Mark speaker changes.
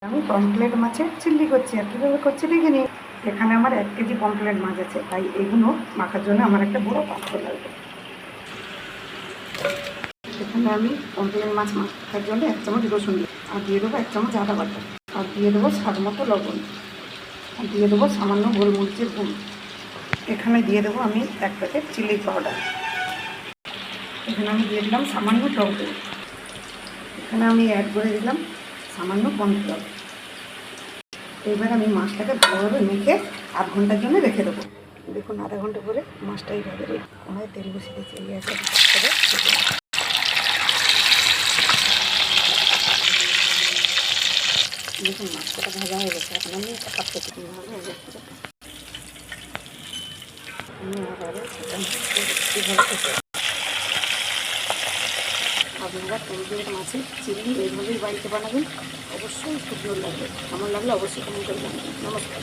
Speaker 1: আমি পমফ্রেট মাছের চিল্লি করছি, আর কীভাবে করছি দেখে নিই। এখানে আমার 1 কেজি পমফ্রেট মাছ আছে, তাই এগুলো মাখার জন্য আমার একটা বড় পাত্র লাগবে। এখানে আমি পমফ্রেট মাছ মাখার জন্য 1 চামচ রসুন আর দিয়ে দেবো 1 চামচ আদা বাটা, আর দিয়ে দেবো স্বাদ মতো লবণ, আর দিয়ে দেবো সামান্য গোলমরিচের গুঁড়ো। এখানে দিয়ে দেবো আমি 1 প্যাকেট চিলি পাউডার। এখানে আমি দিয়ে দিলাম সামান্য টক দই। এখানে আমি অ্যাড করে দিলাম সামান্য কর্নফ্লাওয়ার। এবার আমি মাছটাকে ভালোভাবে মেখে আধ ঘন্টার জন্য রেখে দেবো। দেখুন আধা ঘন্টা পরে মাছটা এইভাবে আমার তেল বসিয়ে দিয়েছি। এই একটা দেখুন মাছটা ভাজা হয়ে গেছে। এখন আমি একটা পাত্র থেকে আপনারা পমফ্রেট মাছের চিংড়ি এইভাবেই বাড়িতে বানাবেন, অবশ্যই সুন্দর লাগবে। কেমন লাগলে অবশ্যই কমেন্ট করে জানাবেন। নমস্কার।